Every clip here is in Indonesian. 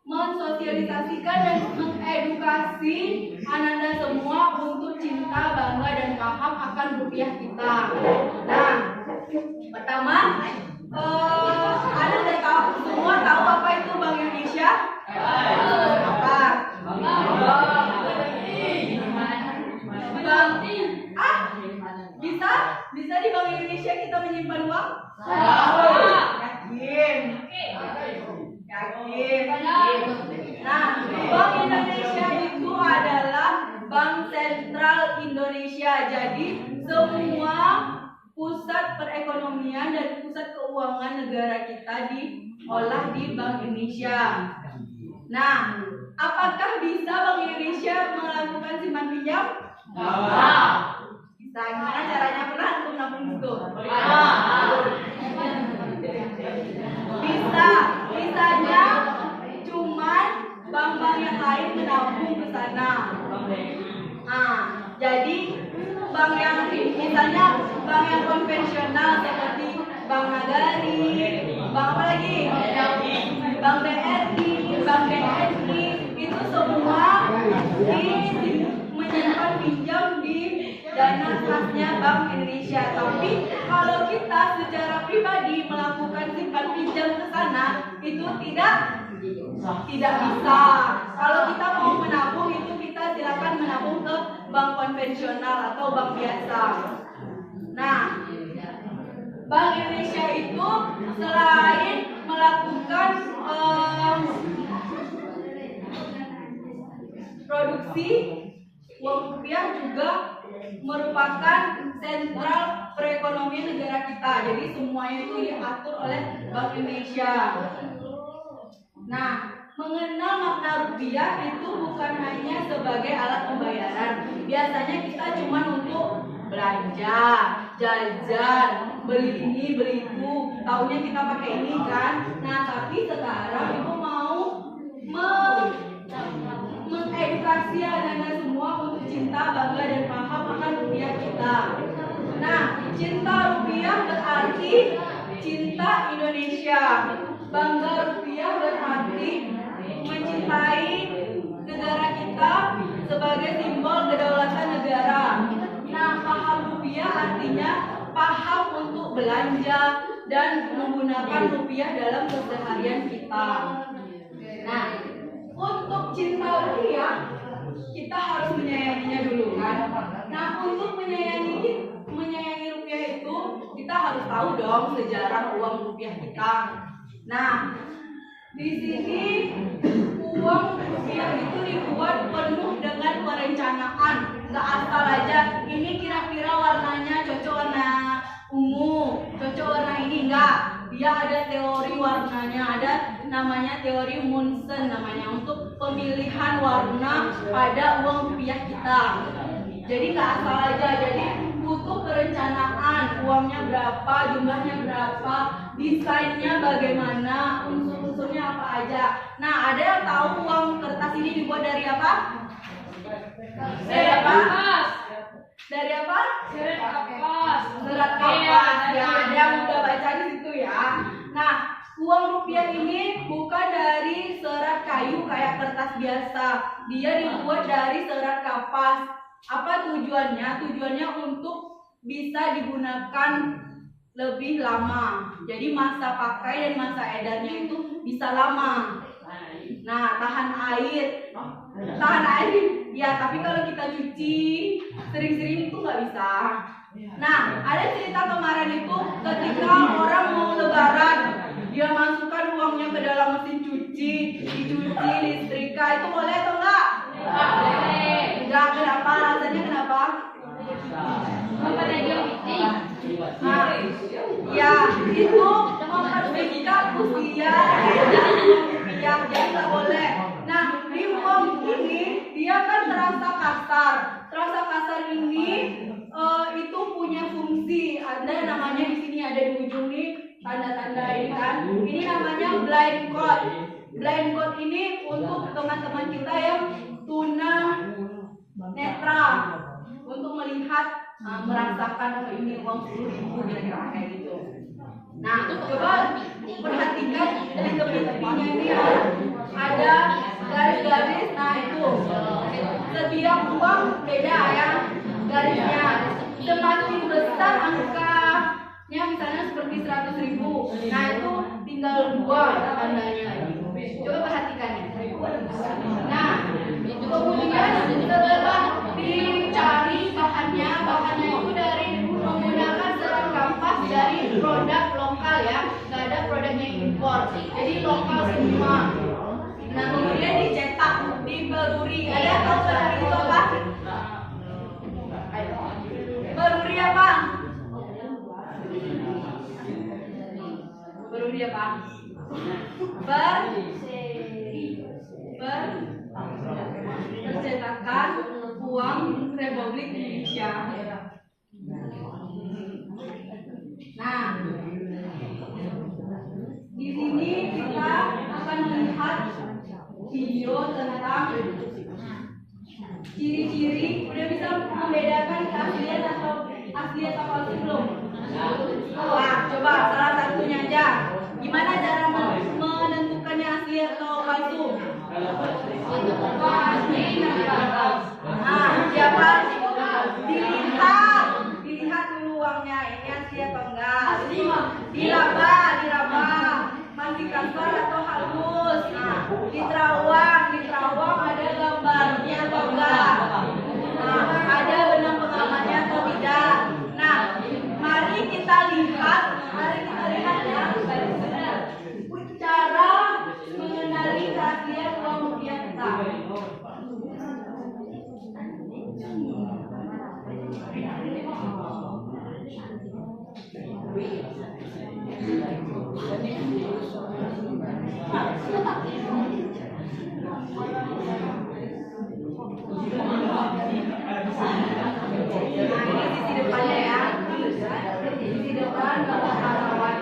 mensosialisasikan dan mengedukasi Ananda semua untuk cinta, bangga, dan paham akan rupiah kita. Nah, pertama, Ananda semua tahu apa itu Bank Indonesia? Apa? Bisa di Bank Indonesia kita menyimpan uang? Yakin? Nah, Bank Indonesia itu adalah Bank Sentral Indonesia. Jadi semua pusat perekonomian dan pusat keuangan negara kita diolah di Bank Indonesia. Nah, apakah bisa Bank Indonesia melakukan simpan pinjam? Bisa. Gimana caranya? Pernah untuk nabung itu? Bisanya cuman bank-bank yang lain menabung ke sana. Jadi bank yang misalnya bank yang konvensional seperti Bank Nagari, bank apa lagi? Bank BRI, Bank BNI, itu semua menyimpan pinjam di dana kasnya Bank Indonesia. Tapi kalau kita secara pribadi melakukan simpan pinjam ke sana, itu tidak bisa. Kalau kita mau menabung, itu kita silakan menabung ke bank konvensional atau bank biasa. Nah, Bank Indonesia itu selain melakukan produksi uang rupiah, juga merupakan sentral perekonomian negara kita. Jadi semuanya itu diatur oleh Bank Indonesia. Nah, mengenal makna rupiah itu bukan hanya sebagai alat pembayaran. Biasanya kita cuma untuk belanja, jajan, beli ini, beli itu. Taunya kita pakai ini kan. Nah, tapi sekarang itu mau mengedukasi Anda semua untuk cinta, bangga, dan paham akan rupiah kita. Nah, cinta rupiah berarti cinta Indonesia. Bangga rupiah berarti mencintai negara kita sebagai simbol kedaulatan negara. Nah, paham rupiah artinya paham untuk belanja dan menggunakan rupiah dalam keseharian kita. Nah, untuk cinta rupiah kita harus menyayanginya dulu kan. Nah, untuk menyayangi rupiah itu kita harus tahu dong sejarah uang rupiah kita. Nah, di sini uang rupiah itu dibuat penuh dengan perencanaan. Nggak asal aja, ini kira-kira warnanya cocok warna ungu, cocok warna ini, enggak. Dia ada teori warnanya, ada namanya teori Munson namanya, untuk pemilihan warna pada uang rupiah kita. Jadi nggak asal aja, jadi butuh perencanaan, uangnya berapa, jumlahnya berapa, desainnya bagaimana, unsur-unsurnya apa aja. Nah, ada yang tahu uang kertas ini dibuat dari apa? Dari apa? Dari apa? Serat kapas. Ya, ada yang udah baca di situ ya. Nah, uang rupiah ini bukan dari serat kayu kayak kertas biasa. Dia dibuat dari serat kapas. Apa tujuannya? Tujuannya untuk bisa digunakan lebih lama. Jadi masa pakai dan masa edarnya itu bisa lama. Nah, tahan air. Ya, tapi kalau kita cuci sering-sering itu nggak bisa. Nah, ada cerita kemarin itu ketika orang mau lebaran, dia masukkan uangnya ke dalam mesin cuci, dicuci, listrika, itu boleh atau enggak? Enggak. Kenapa? Alasannya kenapa? Nah, ya itu mempertingkat usia yang jadi nggak boleh. Nah, di uang ini dia kan terasa kasar. Terasa kasar ini itu punya fungsi. Ada namanya di sini, ada di ujung nih tanda-tanda ini kan. Ini namanya blind code. Blind code ini untuk teman-teman kita yang tuna netra, untuk melihat, merasakan ini uang 10.000 kira-kira kayak gitu. Nah, coba perhatikan di tepi-tepinya ini ada semua. Nah, kemudian dicetak di beruri. Ada tahu beruri itu apa? Beruri apa? Beruri apa? Percetakan uang Republik Indonesia. Nah, di sini kita akan melihat video tentang ciri-ciri. Udah bisa membedakan keaslian atau palsu belum? Wah, coba salah satunya aja. Gimana cara menentukannya asli atau palsu? Nah, siapa? Dilihat dulu uangnya ini asli atau enggak. Diraba, masih kasar atau halus. Nah, di terawang ada gambarnya atau enggak. Nah, ada benang pengamannya atau tidak. Nah, mari kita lihat ya. Cara mengenali keaslian uang rupiah kita. Sisi depannya ya. Sisi depan bapak pahlawan.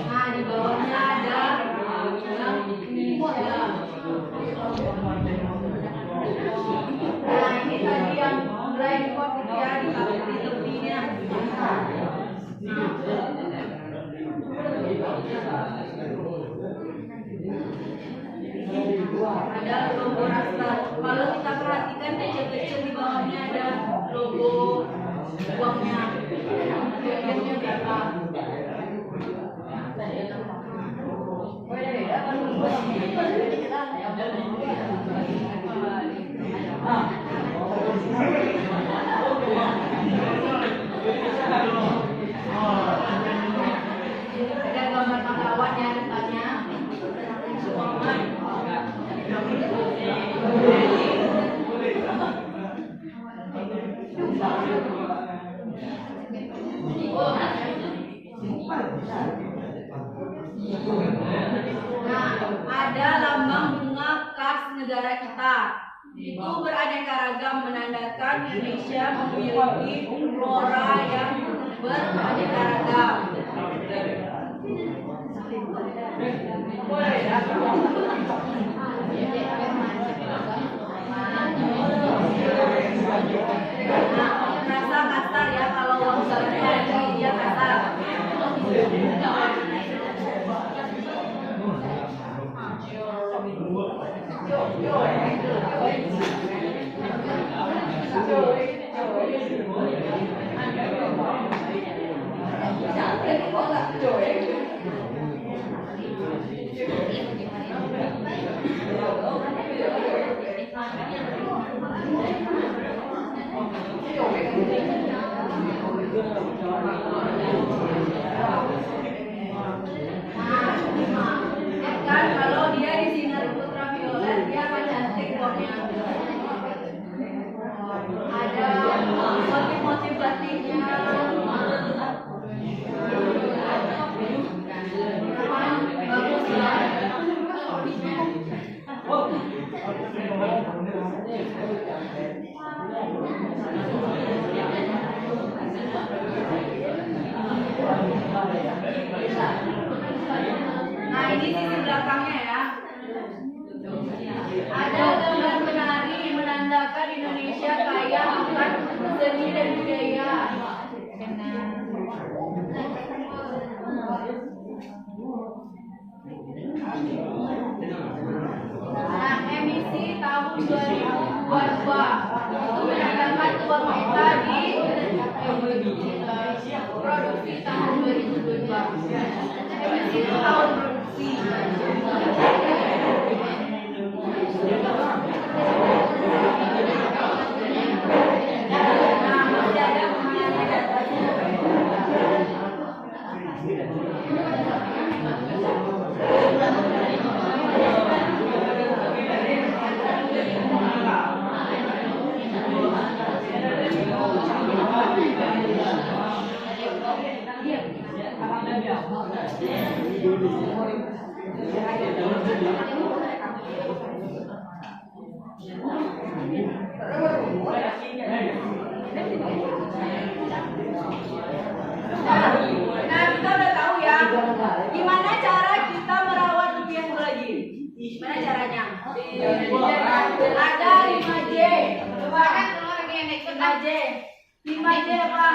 Nah, di bawahnya ada nah, ini tadi yang blind code ya di tepinya. Ada logo Rasta. Kalau kita perhatikan kecil-kecil di bawahnya ada logo uangnya. Harganya berapa? Ada gambar pahlawannya depannya. Nah, ada lambang bunga khas negara kita. Itu beraneka ragam menandakan Indonesia memiliki flora yang beraneka ragam. Rasa kasar ya kalau uang baru dia kasar. Kan kalau dia di sinar ultraviolet dia akan cantik uangnya. Ada motif-motif batiknya. Bagus ya. 2022 untuk mendatangkan uang kita di produksi tahun 2022. Emisi tahun produksi. Nah, masih ada mengenai datanya. Nah, kita udah tahu ya, gimana cara kita merawat rupiah itu lagi? Gimana caranya? Ada 5J. Coba 5J. 5J apa?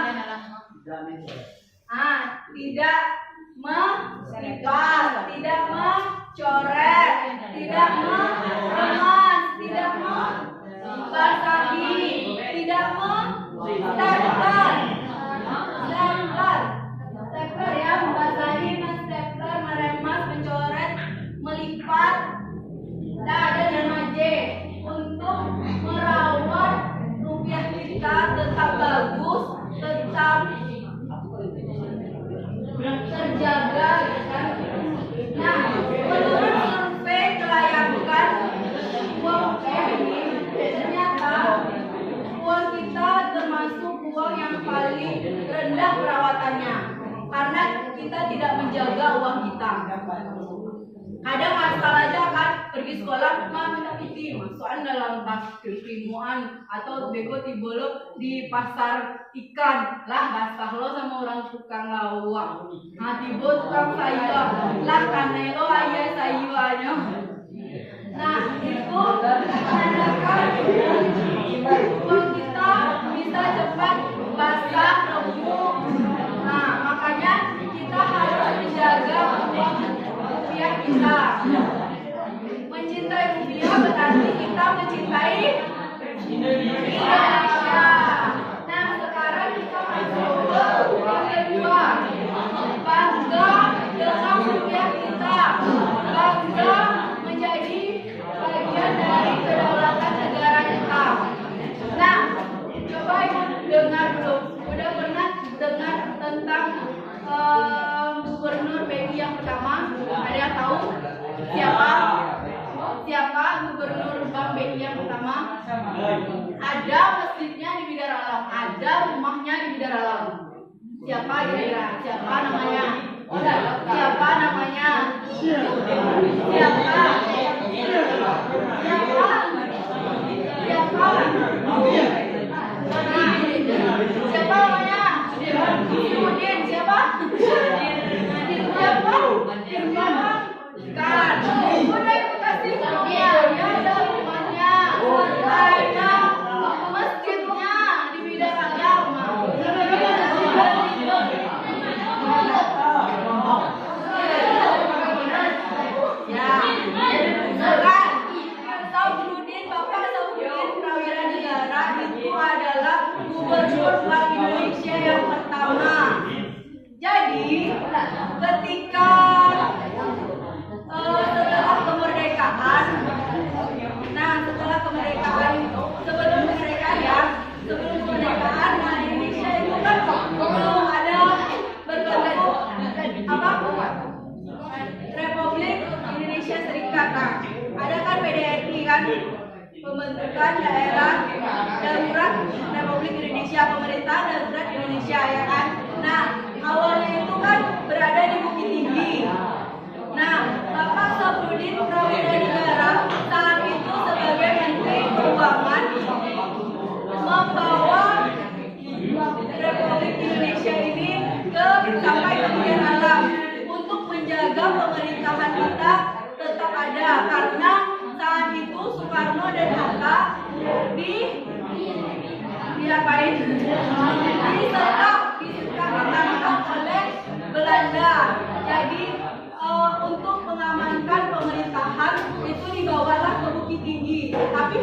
Tidak melipat, tidak mencoret, tidak meremas, tidak membasahi, tidak menstempel. Stempler ya, membasahi, menstempler, meremas, mencoret, melipat. Nah, ada 5J untuk merawat rupiah kita tetap bagus, tetap terjaga, kan? Nah, menurut survei kelayakan uang rupiah ini, ternyata uang kita termasuk uang yang paling rendah perawatannya karena kita tidak menjaga uang kita. Kadang asal aja kan pergi sekolah, minta piti masukan dalam tas krimuan atau bego tibolo di pasar ikan lah, basah lo sama orang tukang lawak. Tibo tukang sayur lah, kanelo aja sayurannya. Nah, itu menandakan uang kita bisa cepat basah, remuk. Nah, makanya kita harus menjaga uang rupiah kita. Mencintai rupiah berarti kita mencintai Indonesia. Nah, sekarang kita masuk ke yang kedua. Bangga dengan rupiah kita. Bangga menjadi bagian dari kedaulatan negara kita. Nah, coba ibu dengar dulu. Udah pernah dengar tentang gubernur BI yang pertama? Ada yang tahu siapa? Siapa gubernur Bank BI yang pertama? Ada masjidnya di Bidar Alam, ada rumahnya di Bidar Alam. Siapa kira-kira? Siapa namanya? Siapa namanya? Siapa? Siapa namanya? Udin. Siapa? Kan. Udah ibu kasih rumahnya, ada rumahnya, ada masjidnya di Bidar Alam. Ya, sekarang Saudarudin, Bapak Saudarudin Prawira Negara itu adalah gubernur Bank Indonesia yang pertama. Jadi, ketika setelah kemerdekaan, sebelum kemerdekaan, nah Indonesia itu kan belum ada berbentuk Republik Indonesia Serikat. Nah, ada kan PDRI kan, pembentukan daerah darurat Republik Indonesia, pemerintahan darurat Indonesia ya kan. Nah, awalnya itu kan berada di Bukit Tinggi. Nah, Bapak Saudarudin Prawira Negara saat itu sebagai Menteri Keuangan membawa Republik Indonesia ini sampai ke Bidar Alam untuk menjaga pemerintahan kita tetap ada, karena saat itu Soekarno dan Hatta diapain? Ditangkap oleh Belanda. Jadi untuk mengamankan pemerintahan itu dibawalah ke Bukit Tinggi. Tapi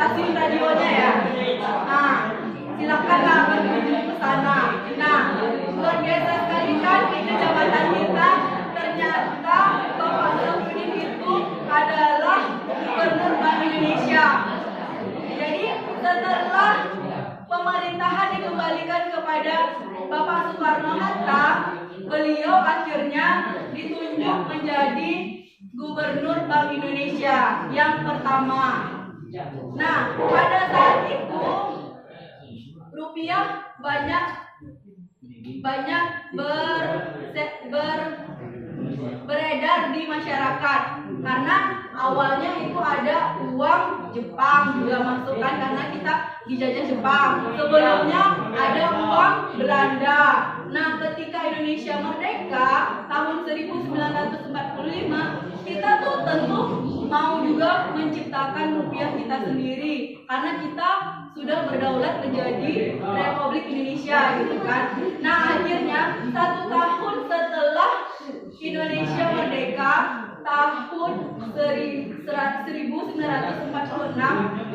stasiun radionya ya. Nah, silakanlah berkunjung ke sana. Nah, luar biasa sekali kan di kecamatan kita ternyata Bapak Safruddin itu adalah Gubernur Bank Indonesia. Jadi setelah pemerintahan dikembalikan kepada Bapak Soekarno-Hatta, beliau akhirnya ditunjuk menjadi Gubernur Bank Indonesia yang pertama. Nah, pada saat itu rupiah banyak beredar di masyarakat karena awalnya itu ada uang Jepang juga masukkan karena kita dijajah Jepang. Sebelumnya ada uang Belanda. Nah, ketika Indonesia merdeka tahun 1945, kita tuh tentu mau juga menciptakan rupiah kita sendiri karena kita sudah berdaulat menjadi Republik Indonesia gitu kan. Nah, akhirnya 1 tahun setelah Indonesia merdeka tahun 1946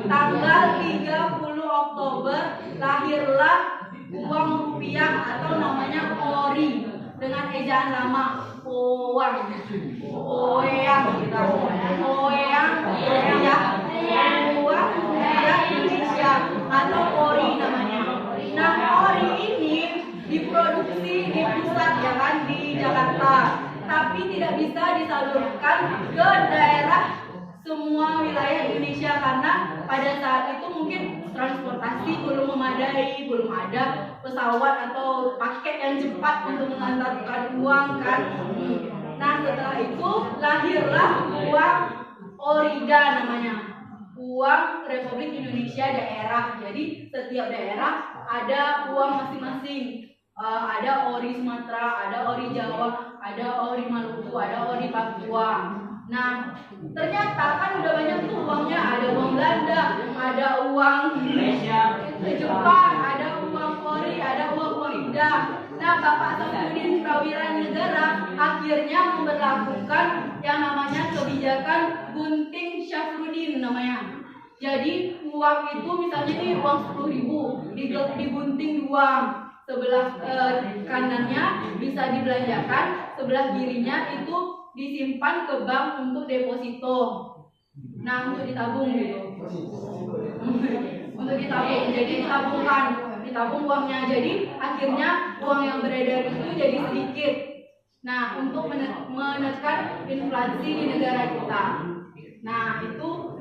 tanggal 30 Oktober lahirlah uang rupiah atau namanya ori dengan ejaan lama oang kita oang rupiah uang rupiah Indonesia atau ori namanya. Nah, ori ini diproduksi di pusat ya kan di Jakarta, tapi tidak bisa disalurkan ke daerah semua wilayah Indonesia karena pada saat itu mungkin transportasi belum memadai, belum ada pesawat atau paket yang cepat untuk mengantarkan uang kan. Nah, setelah itu lahirlah uang Orida namanya, uang Republik Indonesia daerah. Jadi setiap daerah ada uang masing-masing. Ada ori Sumatera, ada ori Jawa, ada ori Maluku, ada ori Papua. Nah, ternyata kan udah banyak tuh uangnya. Ada uang Belanda, ada uang Jepang, ada uang ori, ada uang Ida. Nah, Bapak Safruddin Prawira Negara akhirnya memberlakukan yang namanya kebijakan gunting Safruddin namanya. Jadi uang itu misalnya nih uang 10.000 digunting dua. Sebelah kanannya bisa dibelanjakan, sebelah kirinya itu disimpan ke bank untuk deposito. Nah, untuk ditabung gitu. Untuk ditabung. Jadi ditabung uangnya. Jadi akhirnya uang yang beredar itu jadi sedikit. Nah, untuk menekan inflasi di negara kita. Nah, itu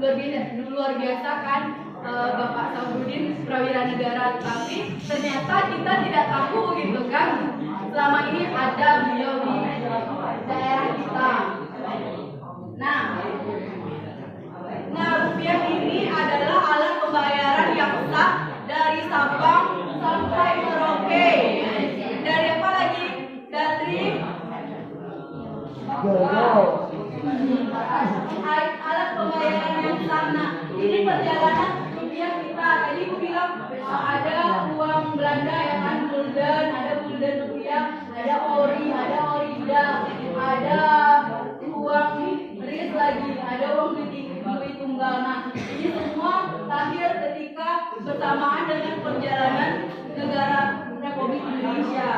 luar biasa kan Bapak Safruddin Prawira Negara, tapi ternyata kita tidak tahu gitu kan. Selama ini ada beliau di daerah kita. Nah, rupiah ini adalah alat pembayaran yang sah dari Sabang sampai Merauke. Dari apa lagi? Dari alat pembayaran yang sana. Ini perjalanan rupiah kita. Tadi aku bilang ada uang Belanda yang kan gulden, ada gulden rupiah, ada ori, ada orida, ada uang ris lagi, ada uang duit tunggal. Nah, ini semua lahir ketika bersamaan dengan perjalanan negara Republik Indonesia.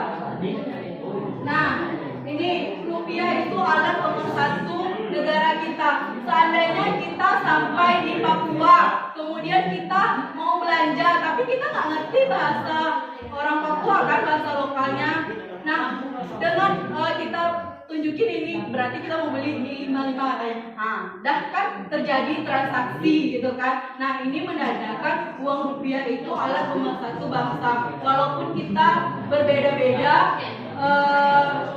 Nah, ini rupiah itu alat pemersatu negara kita. Seandainya kita sampai di Papua, kemudian kita mau belanja, tapi kita nggak ngerti bahasa orang Papua kan, bahasa lokalnya. Nah, dengan kita tunjukin ini, berarti kita mau beli di 55 katanya. Nah, dah kan terjadi transaksi gitu kan. Nah, ini menandakan uang rupiah itu alat pemersatu bangsa. Walaupun kita berbeda-beda,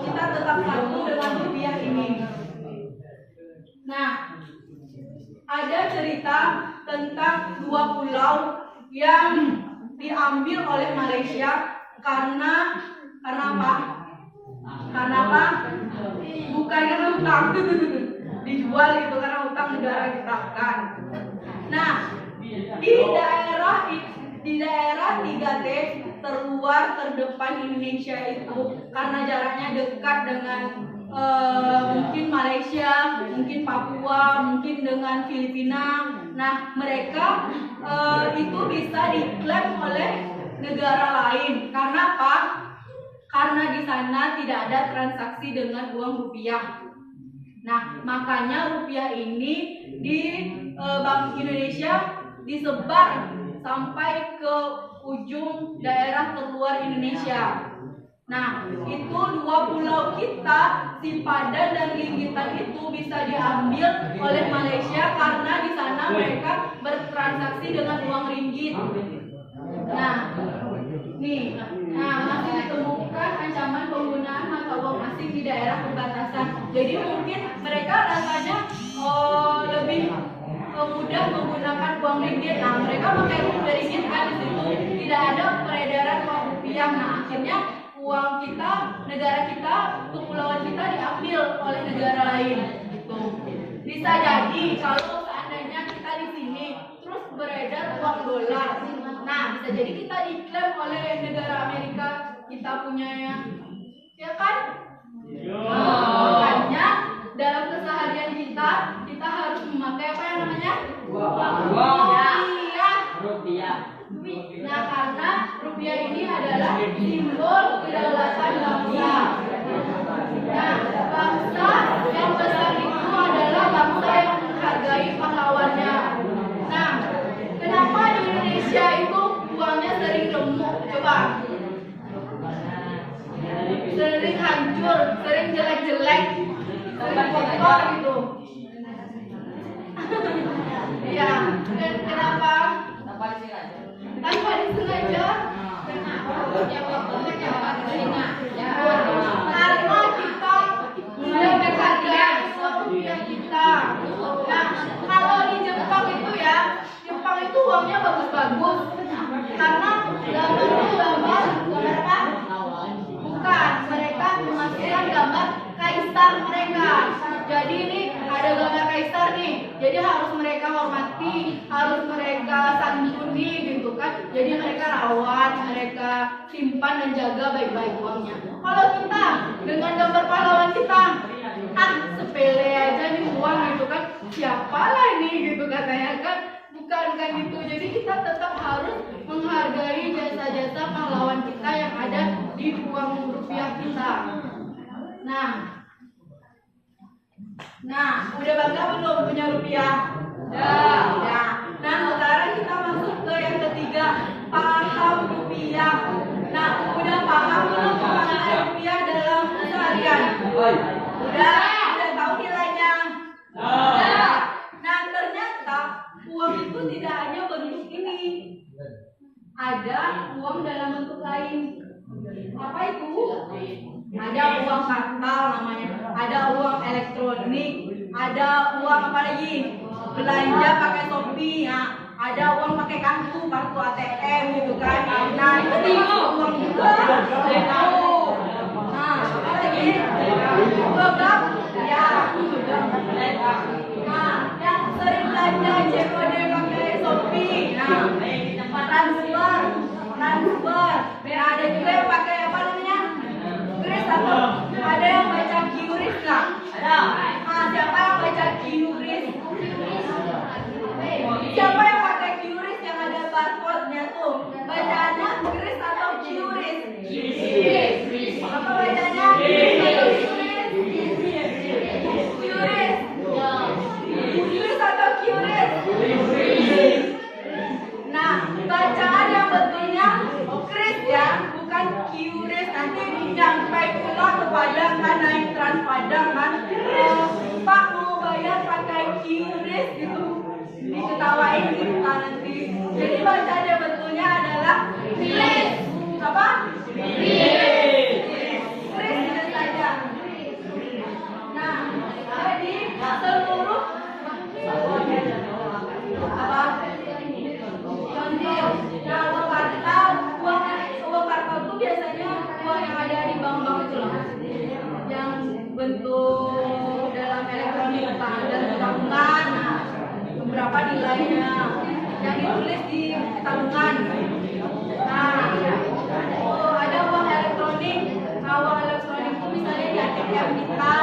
kita tetap satu dengan rupiah ini. Nah, ada cerita tentang 2 pulau yang diambil oleh Malaysia karena apa? Karena apa? Bukan karena hutang. Dijual itu karena hutang negara kita kan. Nah, di daerah 3T terluar terdepan Indonesia itu karena jaraknya dekat dengan mungkin Malaysia, mungkin Papua, mungkin dengan Filipina. Nah, mereka itu bisa diklaim oleh negara lain. Karena apa? Karena di sana tidak ada transaksi dengan uang rupiah. Nah, makanya rupiah ini di Bank Indonesia disebar sampai ke ujung daerah terluar Indonesia. Nah, itu dua pulau kita, Sipadan dan Linggitan itu bisa diambil oleh Malaysia karena di sana mereka bertransaksi dengan uang ringgit. Nah, masih ditemukan ancaman penggunaan mata uang asing di daerah perbatasan. Jadi mungkin mereka rasanya lebih mudah menggunakan uang ringgit. Nah, mereka pakai rupiah ringgit kan di situ tidak ada peredaran uang rupiah. Nah, akhirnya uang kita, negara kita, kepulauan kita diambil oleh negara lain. Gitu. Bisa jadi kalau seandainya kita di sini terus beredar uang dolar. Nah, bisa jadi kita diklaim oleh negara Amerika, kita punya ya kan? Makanya dalam keseharian kita harus memakai apa yang namanya? Rupiah. Nah, karena rupiah ini adalah simbol kedaulatan bangsa. Nah, bangsa yang besar itu adalah bangsa yang menghargai pahlawannya. Nah, kenapa di Indonesia itu uangnya sering remuk? Coba. Sering hancur, sering jelek-jelek, sering kotor gitu. Iya, dan kenapa? Tanpa disengaja. Karena kita sudah menghargai rupiah kita. Nah, kalau di Jepang itu ya, Jepang itu uangnya bagus-bagus. Karena gambarnya gambar apa? Bukan, mereka memasukkan gambar kaisar mereka. Jadi ini ada gambar kaisar nih. Jadi harus mereka hormati, harus mereka santuni gitu kan. Jadi mereka rawat, mereka simpan dan jaga baik-baik uangnya. Kalau kita dengan gambar pahlawan kita, sepele aja nih uang gitu kan. Siapalah ini gitu katanya kan. Bukan kan gitu. Jadi kita tetap harus menghargai jasa-jasa pahlawan kita yang ada di uang rupiah kita. Nah, udah bangga belum punya rupiah? Udah. Ya. Nah, sekarang kita masuk ke yang ketiga, paham rupiah. Nah, udah paham belum penggunaan rupiah dalam keseharian? Udah tahu nilainya? Udah. Nah, ternyata uang itu tidak hanya bentuk ini. Ada uang dalam bentuk lain. Apa itu? Ada uang kartal namanya, ada uang elektronik, ada uang apa lagi? Belanja pakai Shopee, ya. Ada uang pakai kartu ATM gitu kan. Nah, itu termasuk uang juga. Nah, apa lagi? Genggam, ya. Nah, yang sering belanja COD pakai Shopee, nah, transfer. Nah, ada juga yang pakai apa namanya? QRIS atau ada yang baca QRIS nggak? Ada. Nah, siapa yang baca QRIS? Siapa yang pakai QRIS yang ada barcode-nya tuh? Bacaannya QRIS atau QRIS? QRIS. Apa bacanya? QRIS atau QRIS? Nah, bacaan yang betulnya QRIS ya, bukan QRIS. Nanti sampai pulang ke Padang kan, naik Trans Padang kan, Pak mau bayar pakai QRIS gitu, diketawain kita nanti. Jadi bacaan yang betulnya adalah QRIS. Apa? QRIS itu saja. Nah, jadi seluruh apa? Contoh, nah uang kartal itu biasanya uang yang ada di bank-bank itu loh, yang bentuk dalam elektronik dan tabungan. Nah, beberapa nilainya yang ditulis di tabungan. Nah, ada uang elektronik. Nah, uang elektronik itu misalnya di ATM kita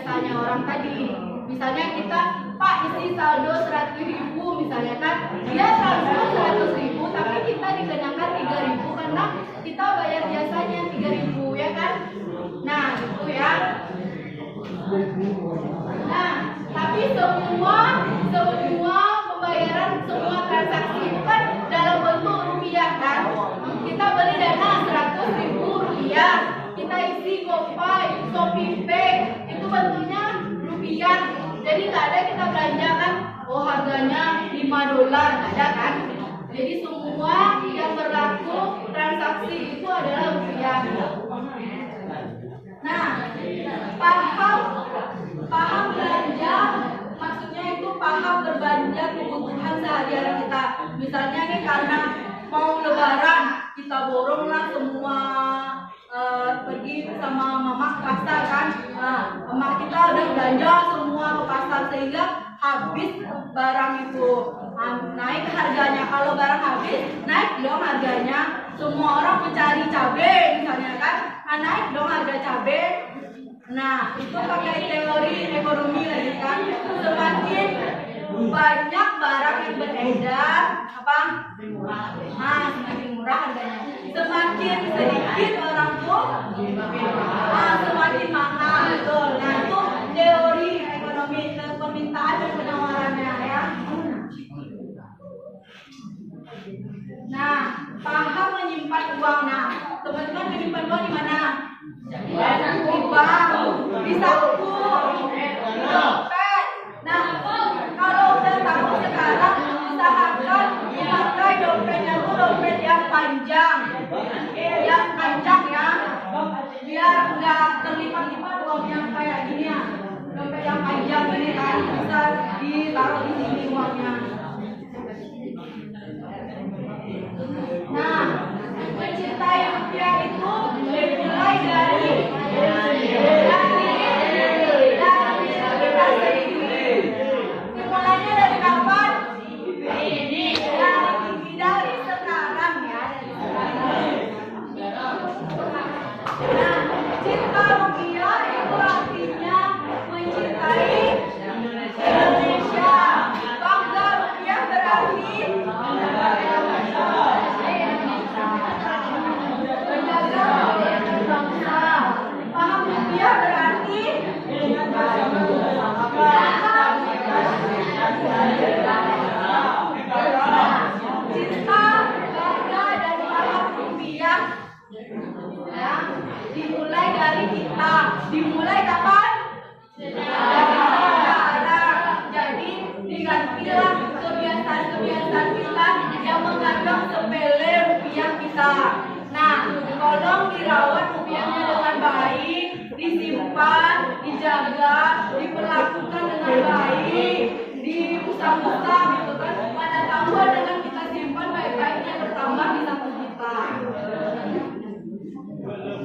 jasanya orang tadi. Misalnya kita, Pak isi saldo 100.000 misalnya kan, dia transfer 100.000 tapi kita dikenakan 3.000 karena kita bayar jasanya 3.000 ya kan. Nah itu ya. Nah tapi semua pembayaran, semua transaksi itu kan dalam bentuk rupiah kan. Kita beli dana 100.000 rupiah, kita isi GoPay, ShopeePay, itu bentuknya rupiah. Jadi nggak ada kita belanja kan, oh harganya $5, ada kan. Jadi semua yang berlaku transaksi itu adalah rupiah. Nah, paham belanja maksudnya itu paham berbelanja kebutuhan sehari-hari kita. Misalnya nih karena mau lebaran, kita boronglah semua pergi sama mama ke pasar kan. Nah, mama kita udah belanja semua ke pasar sehingga habis barang itu, naik harganya. Kalau barang habis, naik dong harganya. Semua orang mencari cabai misalnya kan, naik dong harga cabai. Nah, itu pakai teori ekonomi lagi kan. Semakin banyak barang yang beredar, semakin murah harganya. Semakin sedikit orang tuh, semakin mahal. Betul. Nah, itu teori ekonomi, permintaan dan penawarannya ya. Nah, paham menyimpan uang. Nah, teman-teman menyimpan uang di mana? Di bank, di saku, di dompet. Nah, kalau udah tahu sekarang, usahakan memakai dompetnya itu dompet yang panjang ya, biar nggak terlipat-lipat uangnya kayak gini ya. Dompet yang panjang ini kan bisa ditaruh di sini uangnya. Nah, mencintai rupiah itu dimulai dari kita sendiri. Dimulainya dari kapan? Dari sekarang ya. Nah, cinta rupiah itu artinya mencintai Indonesia. Bangga rupiah berarti paham rupiah berarti cinta, bangga dan paham rupiah ya, dimulai dari kita. Dimulai kapan? Jadi digantilah kebiasaan kita yang menganggap sepele rupiah kita. Nah, tolong dirawat rupiahnya dengan baik, disimpan, dijaga, diperlakukan dengan baik, diusap-usap gitu kan. Mana tahu dengan kita simpan baik-baiknya bertambah di saku kita.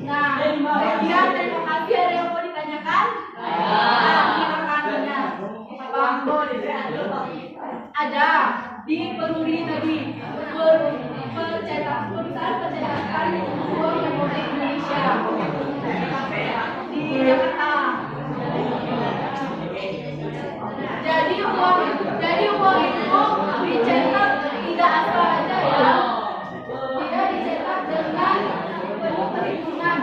Nah, sekian, terima kasih. Ada yang mau ditanyakan? Silakan. Ada di Peruri tadi perusahaan percetakan uang Republik Indonesia di Jakarta. Jadi uang itu dicetak tidak asal aja ya. Dia dicetak dengan penuh perhitungan.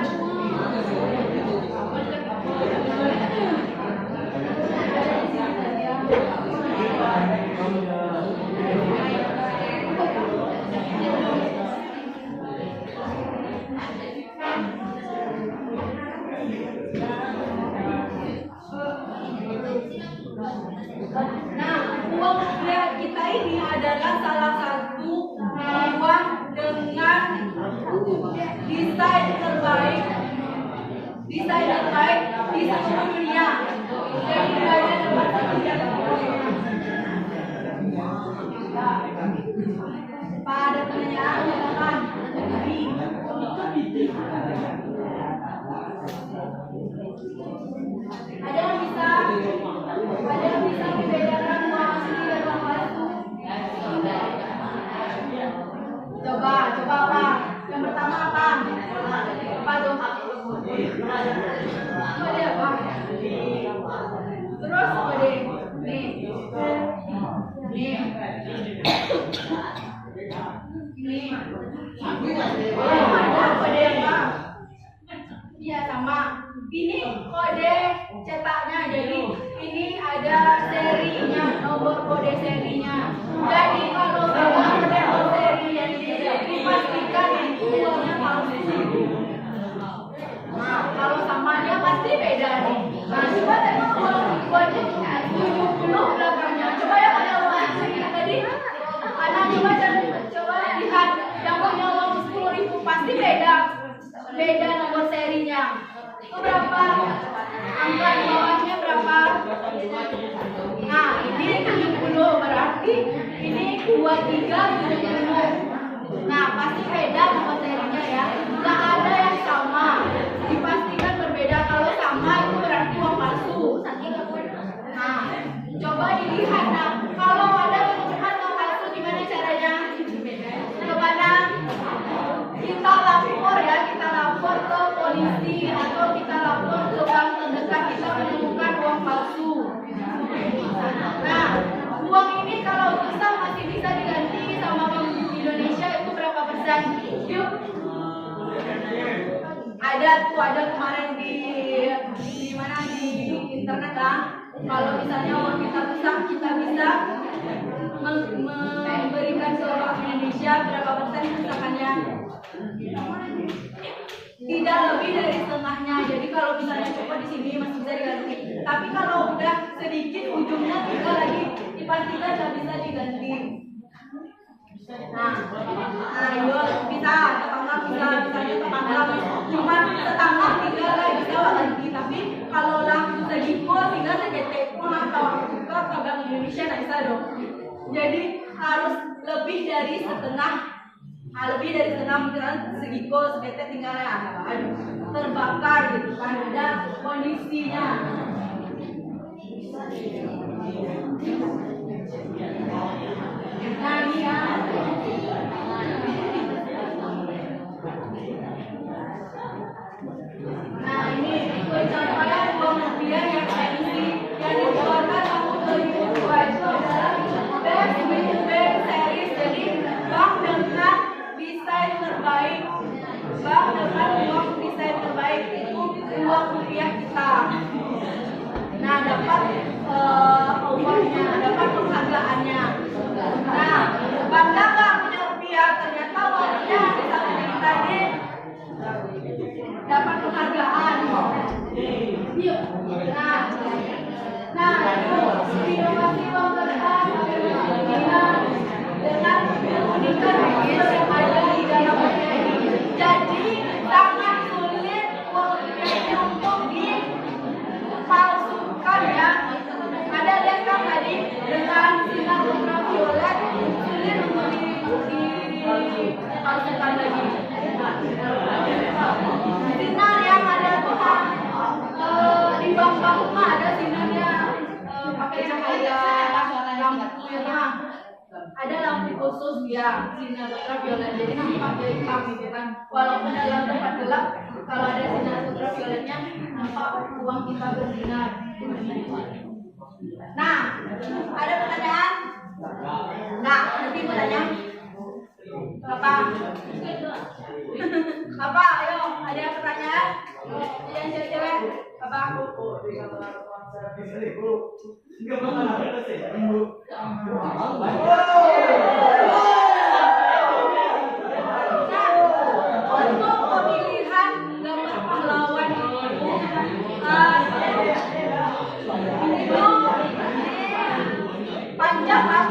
Nah, uang rupiah kita ini adalah salah satu uang dengan desain terbaik di seluruh dunia. Jadi nilainya dapat Pak, ada pertanyaan? Silakan. Ada yang bisa membedakan uang asli dan uang palsu? Coba Pak. Yang pertama apa? Apa tuh? Coba lihat Pak. Ini kode cetaknya, jadi ini ada serinya, nomor kode serinya. Jadi kalau sama nomor serinya dipastikan itu uangnya palsu. Nah, kalau samanya pasti beda nih. Nah, coba tengok uangnya 70 belakangnya. Coba yang ada uang tadi, anak coba lihat yang punya uang 10.000 pasti beda nomor serinya. Itu berapa? Angka di bawahnya berapa? Nah, ini 70 berarti ini 2370. Nah, pasti beda nomor serinya ya. Nggak ada yang sama. Dipastikan berbeda. Kalau sama itu berarti uang palsu. Nah, coba dilihat. Nah, kalau ada penemuan uang palsu gimana caranya? Coba kita lapor ya, kita lapor ke polisi atau kita lapor ke bank terdekat kita menemukan uang palsu. Nah, uang ini kalau rusak masih bisa diganti sama Bank Indonesia itu berapa persen? Yuk. Ada kemarin di mana di internet lah. Kalau misalnya uang kita rusak, kita bisa memberikan ke Bank Indonesia berapa persen kerusakannya? Tidak lebih dari setengahnya. Jadi kalau misalnya copot di sini masih bisa diganti. Tapi kalau udah sedikit ujungnya tinggal lagi dipastikan nggak bisa diganti. Nah, ayo bisa tetangga bisa misalnya tetangga cuma tetangga tinggal lagi bisa ganti. Tapi kalau lah segiko tinggal seketekpon atau juga ke Bank Indonesia nggak bisa dong. Jadi harus lebih dari setengah. Lebih dari setengah misalnya segiko seketek tinggal ya, aduh terbakar gitu kan, ada kondisinya. Nah ini ya. Nah ini pencapaian uang rupiah yang emisi yang dikeluarkan tahun 2002 itu adalah Best Bank Series. Jadi bank dengan desain terbaik, bank dengan uang desain terbaik itu uang rupiah kita. Nah dapat awardnya, dapat penghargaannya. Nah bangga nggak punya rupiah? Ternyata uangnya di samping ini tadi dapat penghargaan. Yuk. Nah inovasi uang kertas dengan menggunakan rupiah yang ada di dalamnya ini. Jadi sangat sulit uang rupiah ini untuk dipalsukan ya. Ada lihat kan tadi dengan sinar ultraviolet sulit untuk dipalsukan lagi. Sinar yang ada tuh di bank-bank mah ada sinarnya pakai cahaya lampu merah. Ada lampu khusus ya sinar ultraviolet, jadi nampak dari hitam gitu kan. Walaupun dalam tempat gelap, kalau ada sinar ultravioletnya nampak uang kita bersinar. Nah, ada pertanyaan? Nah, nanti bertanya apa? Apa? Ayo, ada yang pertanyaan? Yang cewek-cewek? Apa? Untuk pemilihan gambar pahlawan itu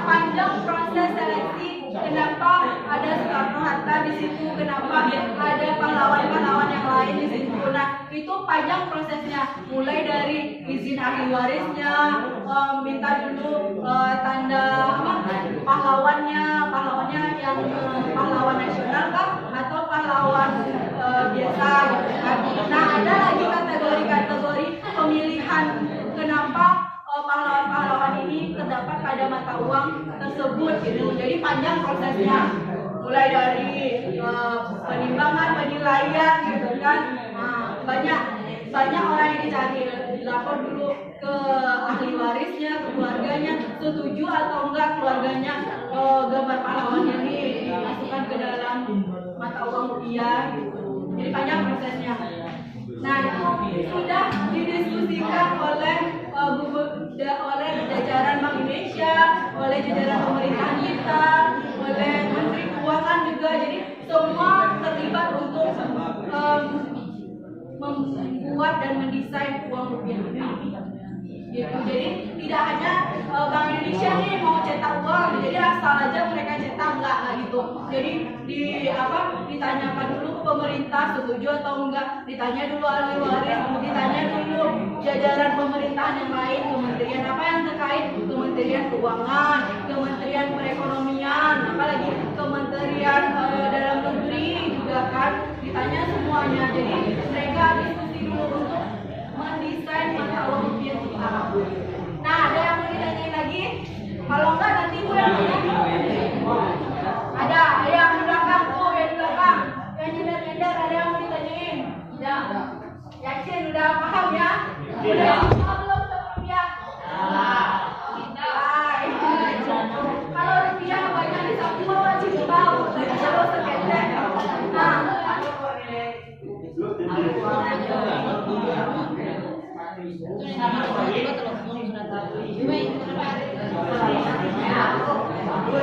panjang proses seleksi. Kenapa ada Soekarno Hatta di situ? Kenapa ada pahlawan-pahlawan yang lain di situ? Nah, itu panjang prosesnya. Mulai dari izin ahli warisnya, minta dulu tanda pahlawannya yang pahlawan nasional kah atau pahlawan biasa gitu kan. Nah, ada lagi kategori-kategori pemilihan kenapa pahlawan-pahlawan ini terdapat pada mata uang tersebut gitu. Jadi panjang prosesnya. Mulai dari penimbangan, penilaian gitu kan. Nah, banyak orang yang dicari, dilapor dulu ke ahli warisnya, ke keluarganya, setuju atau enggak keluarganya gambar pahlawannya ini dimasukkan ke dalam mata uang rupiah gitu. Jadi panjang prosesnya. Nah, itu sudah didiskusikan oleh oleh jajaran Bank Indonesia, oleh jajaran pemerintahan kita, oleh Menteri Keuangan juga. Jadi semua terlibat untuk membuat dan mendesain uang rupiah ini. Gitu. Jadi tidak hanya Bank Indonesia nih mau cetak uang, jadi asal aja mereka cetak, enggak gitu. Jadi ditanyakan dulu ke pemerintah setuju atau enggak, ditanya dulu ahli waris, ditanya dulu jajaran pemerintahan yang lain, kementerian apa yang terkait, Kementerian Keuangan, Kementerian Perekonomian, apalagi Kementerian Dalam Negeri juga kan, ditanya semuanya. Jadi mereka diskusi dulu untuk mendesain mata uang rupiah kita. Nah, ada yang mau ditanyain lagi? Kalau enggak nanti gue yang tanya. Ada yang di belakang tuh, yang di belakang, yang nyender-nyender, ada yang mau ditanyain? Udah. Yakin udah paham ya? Udah paham belum sama rupiah? Kalau rupiah banyak di samping wajib tahu, tapi kalau seketek. Nah,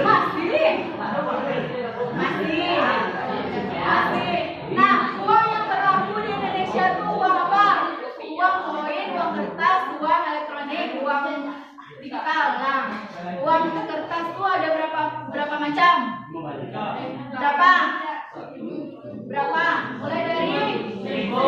masih. Nah, uang yang berlaku di Indonesia itu uang apa? Uang koin, uang kertas, uang elektronik, uang digital. Nah, uang kertas itu ada berapa macam? Berapa? Mulai dari 1.000.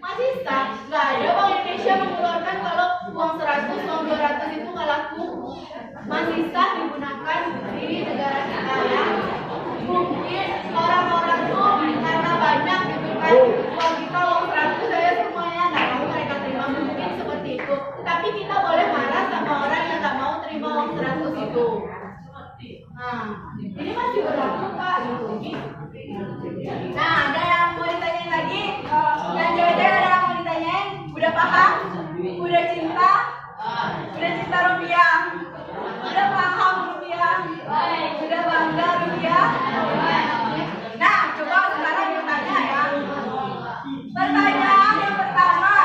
Masih sah, nggak ada Bank Indonesia mengeluarkan kalau uang 100, uang 200 itu nggak laku, masih sah digunakan di negara kita ya. Mungkin orang-orang tuh karena banyak gitu kan, uang kita uang 100 saya semuanya nggak mau mereka terima, mungkin seperti itu. Tapi kita boleh marah sama orang yang nggak mau terima uang 100 itu. Nah, ini masih berlaku Kak. Nah, ada yang mau ditanyain lagi? Yang cewek-cewek ada yang mau ditanyain? Udah paham? Udah cinta? Udah cinta rupiah? Udah paham rupiah? Udah bangga rupiah? Nah, coba sekarang bertanya ya. Pertanyaan yang pertama.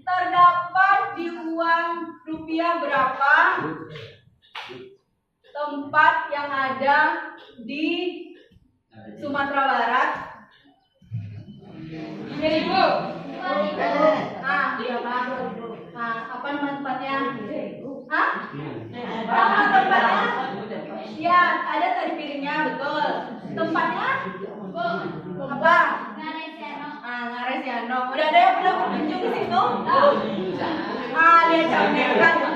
Terdapat di uang rupiah berapa tempat yang ada di Sumatera Barat? 3.000. Nah, berapa? Nah, apa nama tempatnya? Hah? Nama tempatnya? Ya, ada tadi piringnya, betul. Tempatnya? Apa? Ngares Yano. Udah ada yang pernah berkunjung ke situ? Lihat contekan.